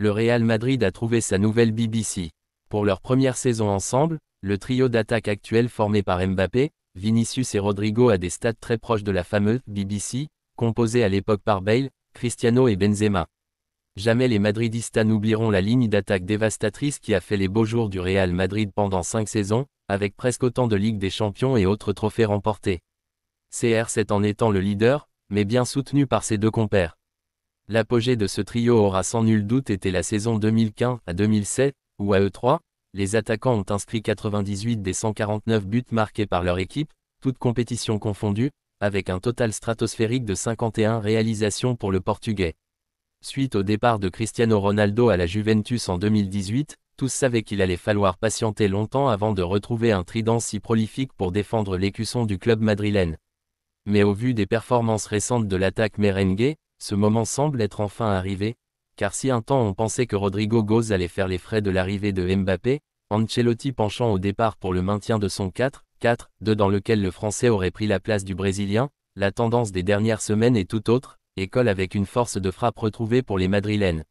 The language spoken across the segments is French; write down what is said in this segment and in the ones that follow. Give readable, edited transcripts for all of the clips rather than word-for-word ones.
Le Real Madrid a trouvé sa nouvelle BBC. Pour leur première saison ensemble, le trio d'attaque actuel formé par Mbappé, Vinicius et Rodrigo a des stats très proches de la fameuse BBC, composée à l'époque par Bale, Cristiano et Benzema. Jamais les Madridistas n'oublieront la ligne d'attaque dévastatrice qui a fait les beaux jours du Real Madrid pendant 5 saisons, avec presque autant de Ligue des Champions et autres trophées remportés. CR7 en étant le leader, mais bien soutenu par ses deux compères. L'apogée de ce trio aura sans nul doute été la saison 2015 à 2007, où à E3, les attaquants ont inscrit 98 des 149 buts marqués par leur équipe, toutes compétitions confondues, avec un total stratosphérique de 51 réalisations pour le Portugais. Suite au départ de Cristiano Ronaldo à la Juventus en 2018, tous savaient qu'il allait falloir patienter longtemps avant de retrouver un trident si prolifique pour défendre l'écusson du club madrilène. Mais au vu des performances récentes de l'attaque merengue, ce moment semble être enfin arrivé, car si un temps on pensait que Rodrigo Góes allait faire les frais de l'arrivée de Mbappé, Ancelotti penchant au départ pour le maintien de son 4-4-2 dans lequel le Français aurait pris la place du Brésilien, la tendance des dernières semaines est tout autre, et colle avec une force de frappe retrouvée pour les Madrilènes.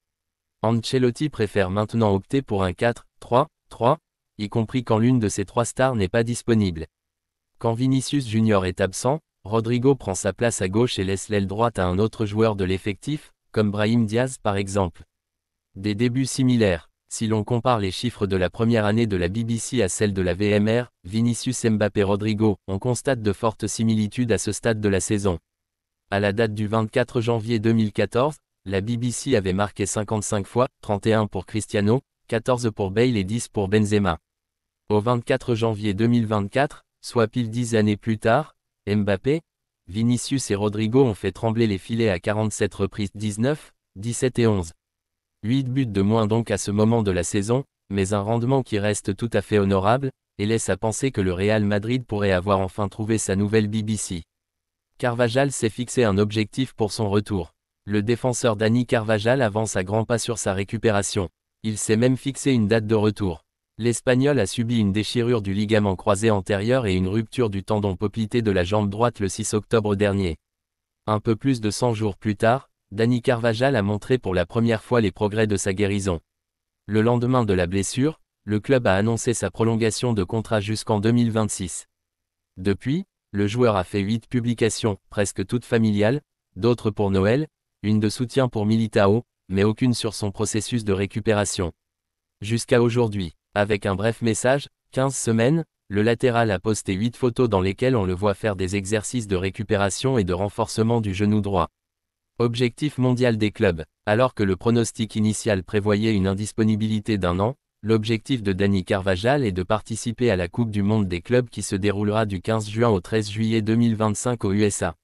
Ancelotti préfère maintenant opter pour un 4-3-3, y compris quand l'une de ses trois stars n'est pas disponible. Quand Vinicius Junior est absent, Rodrigo prend sa place à gauche et laisse l'aile droite à un autre joueur de l'effectif, comme Brahim Diaz par exemple. Des débuts similaires. Si l'on compare les chiffres de la première année de la BBC à celle de la VMR, Vinicius Mbappé Rodrigo, on constate de fortes similitudes à ce stade de la saison. À la date du 24 janvier 2014, la BBC avait marqué 55 fois, 31 pour Cristiano, 14 pour Bale et 10 pour Benzema. Au 24 janvier 2024, soit pile 10 années plus tard, Mbappé, Vinicius et Rodrigo ont fait trembler les filets à 47 reprises 19, 17 et 11. 8 buts de moins donc à ce moment de la saison, mais un rendement qui reste tout à fait honorable, et laisse à penser que le Real Madrid pourrait avoir enfin trouvé sa nouvelle BBC. Carvajal s'est fixé un objectif pour son retour. Le défenseur Dani Carvajal avance à grands pas sur sa récupération. Il s'est même fixé une date de retour. L'Espagnol a subi une déchirure du ligament croisé antérieur et une rupture du tendon poplité de la jambe droite le 6 octobre dernier. Un peu plus de 100 jours plus tard, Dani Carvajal a montré pour la première fois les progrès de sa guérison. Le lendemain de la blessure, le club a annoncé sa prolongation de contrat jusqu'en 2026. Depuis, le joueur a fait 8 publications, presque toutes familiales, d'autres pour Noël, une de soutien pour Militao, mais aucune sur son processus de récupération. Jusqu'à aujourd'hui, avec un bref message, 15 semaines, le latéral a posté 8 photos dans lesquelles on le voit faire des exercices de récupération et de renforcement du genou droit. Objectif mondial des clubs. Alors que le pronostic initial prévoyait une indisponibilité d'1 an, l'objectif de Dani Carvajal est de participer à la Coupe du Monde des clubs qui se déroulera du 15 juin au 13 juillet 2025 aux USA.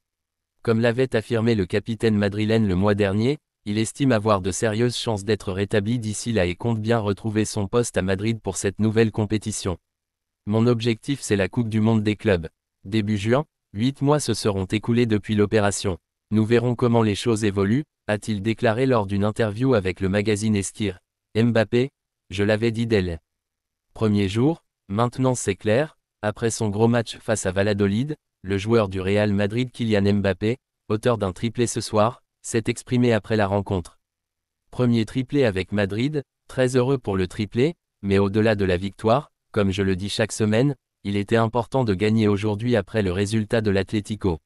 Comme l'avait affirmé le capitaine madrilène le mois dernier, il estime avoir de sérieuses chances d'être rétabli d'ici là et compte bien retrouver son poste à Madrid pour cette nouvelle compétition. Mon objectif c'est la Coupe du Monde des clubs. Début juin, 8 mois se seront écoulés depuis l'opération. Nous verrons comment les choses évoluent, a-t-il déclaré lors d'une interview avec le magazine Esquire. Mbappé, je l'avais dit dès le premier jour, maintenant c'est clair, après son gros match face à Valladolid, le joueur du Real Madrid Kylian Mbappé, auteur d'un triplé ce soir, s'est exprimé après la rencontre. Premier triplé avec Madrid, très heureux pour le triplé, mais au-delà de la victoire, comme je le dis chaque semaine, il était important de gagner aujourd'hui après le résultat de l'Atlético.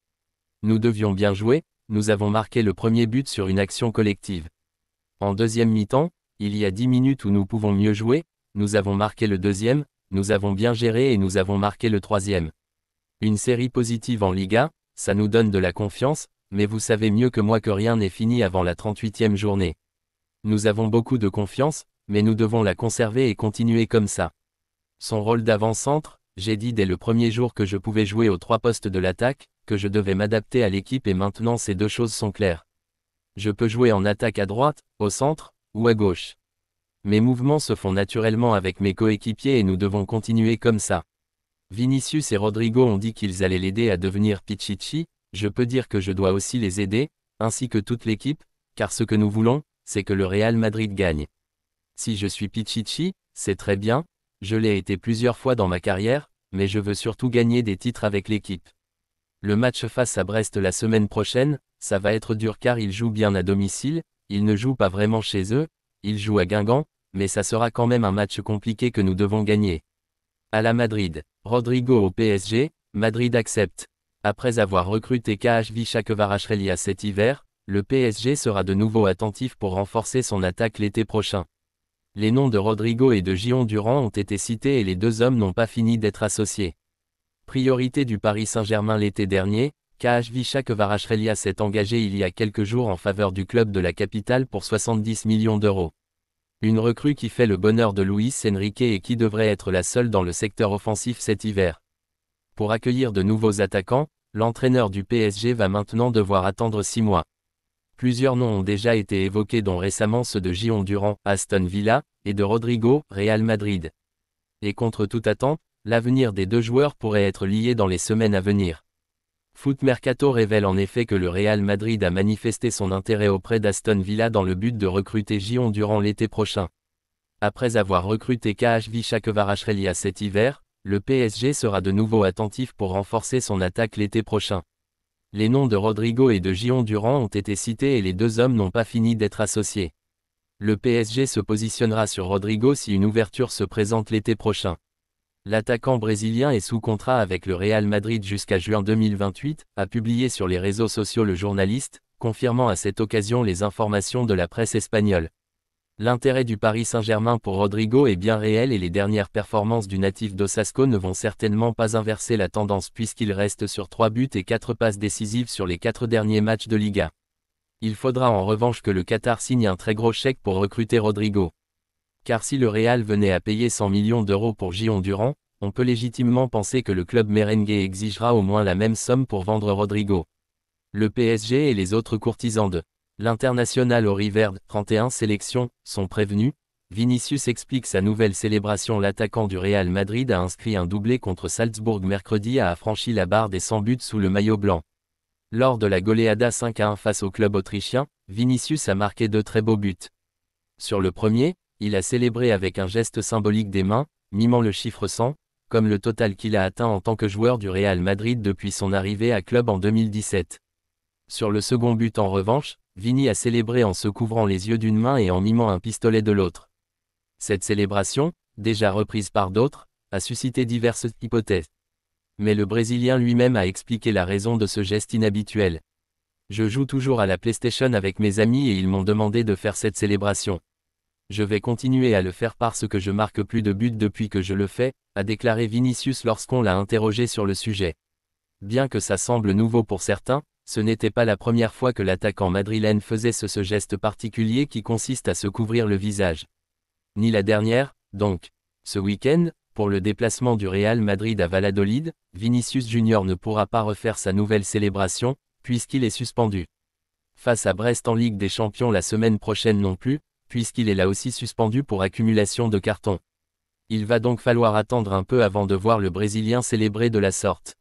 Nous devions bien jouer, nous avons marqué le premier but sur une action collective. En deuxième mi-temps, il y a 10 minutes où nous pouvons mieux jouer, nous avons marqué le deuxième, nous avons bien géré et nous avons marqué le troisième. Une série positive en Liga, ça nous donne de la confiance, mais vous savez mieux que moi que rien n'est fini avant la 38e journée. Nous avons beaucoup de confiance, mais nous devons la conserver et continuer comme ça. Son rôle d'avant-centre, j'ai dit dès le premier jour que je pouvais jouer aux 3 postes de l'attaque, que je devais m'adapter à l'équipe et maintenant ces deux choses sont claires. Je peux jouer en attaque à droite, au centre, ou à gauche. Mes mouvements se font naturellement avec mes coéquipiers et nous devons continuer comme ça. Vinicius et Rodrigo ont dit qu'ils allaient l'aider à devenir Pichichi, je peux dire que je dois aussi les aider, ainsi que toute l'équipe, car ce que nous voulons, c'est que le Real Madrid gagne. Si je suis Pichichi, c'est très bien, je l'ai été plusieurs fois dans ma carrière, mais je veux surtout gagner des titres avec l'équipe. Le match face à Brest la semaine prochaine, ça va être dur car ils jouent bien à domicile, ils ne jouent pas vraiment chez eux, il joue à Guingamp, mais ça sera quand même un match compliqué que nous devons gagner. À la Madrid, Rodrigo au PSG, Madrid accepte. Après avoir recruté KHV Kvaratskhelia cet hiver, le PSG sera de nouveau attentif pour renforcer son attaque l'été prochain. Les noms de Rodrigo et de Gion Durand ont été cités et les deux hommes n'ont pas fini d'être associés. Priorité du Paris Saint-Germain l'été dernier, KHV Kvaratskhelia s'est engagé il y a quelques jours en faveur du club de la capitale pour 70 millions d'euros. Une recrue qui fait le bonheur de Luis Enrique et qui devrait être la seule dans le secteur offensif cet hiver. Pour accueillir de nouveaux attaquants, l'entraîneur du PSG va maintenant devoir attendre 6 mois. Plusieurs noms ont déjà été évoqués dont récemment ceux de Gion Durand, Aston Villa, et de Rodrigo, Real Madrid. Et contre toute attente, l'avenir des deux joueurs pourrait être lié dans les semaines à venir. Foot Mercato révèle en effet que le Real Madrid a manifesté son intérêt auprès d'Aston Villa dans le but de recruter Gion Durand l'été prochain. Après avoir recruté KHV Kvaratskhelia cet hiver, le PSG sera de nouveau attentif pour renforcer son attaque l'été prochain. Les noms de Rodrigo et de Gion Durand ont été cités et les deux hommes n'ont pas fini d'être associés. Le PSG se positionnera sur Rodrigo si une ouverture se présente l'été prochain. L'attaquant brésilien est sous contrat avec le Real Madrid jusqu'à juin 2028, a publié sur les réseaux sociaux le journaliste, confirmant à cette occasion les informations de la presse espagnole. L'intérêt du Paris Saint-Germain pour Rodrigo est bien réel et les dernières performances du natif d'Osasco ne vont certainement pas inverser la tendance puisqu'il reste sur 3 buts et 4 passes décisives sur les 4 derniers matchs de Liga. Il faudra en revanche que le Qatar signe un très gros chèque pour recruter Rodrigo. Car si le Real venait à payer 100 millions d'euros pour Gion Durand, on peut légitimement penser que le club merengue exigera au moins la même somme pour vendre Rodrigo. Le PSG et les autres courtisans de l'international au River, 31 sélections, sont prévenus. Vinicius explique sa nouvelle célébration. L'attaquant du Real Madrid a inscrit un doublé contre Salzbourg mercredi et a franchi la barre des 100 buts sous le maillot blanc. Lors de la goleada 5-1 face au club autrichien, Vinicius a marqué 2 très beaux buts. Sur le premier, il a célébré avec un geste symbolique des mains, mimant le chiffre 100, comme le total qu'il a atteint en tant que joueur du Real Madrid depuis son arrivée à club en 2017. Sur le second but en revanche, Vini a célébré en se couvrant les yeux d'une main et en mimant un pistolet de l'autre. Cette célébration, déjà reprise par d'autres, a suscité diverses hypothèses. Mais le Brésilien lui-même a expliqué la raison de ce geste inhabituel. Je joue toujours à la PlayStation avec mes amis et ils m'ont demandé de faire cette célébration. Je vais continuer à le faire parce que je marque plus de buts depuis que je le fais, a déclaré Vinicius lorsqu'on l'a interrogé sur le sujet. Bien que ça semble nouveau pour certains, ce n'était pas la première fois que l'attaquant madrilène faisait ce geste particulier qui consiste à se couvrir le visage. Ni la dernière, donc. Ce week-end, pour le déplacement du Real Madrid à Valladolid, Vinicius Junior ne pourra pas refaire sa nouvelle célébration, puisqu'il est suspendu. Face à Brest en Ligue des Champions la semaine prochaine non plus, puisqu'il est là aussi suspendu pour accumulation de cartons. Il va donc falloir attendre un peu avant de voir le Brésilien célébrer de la sorte.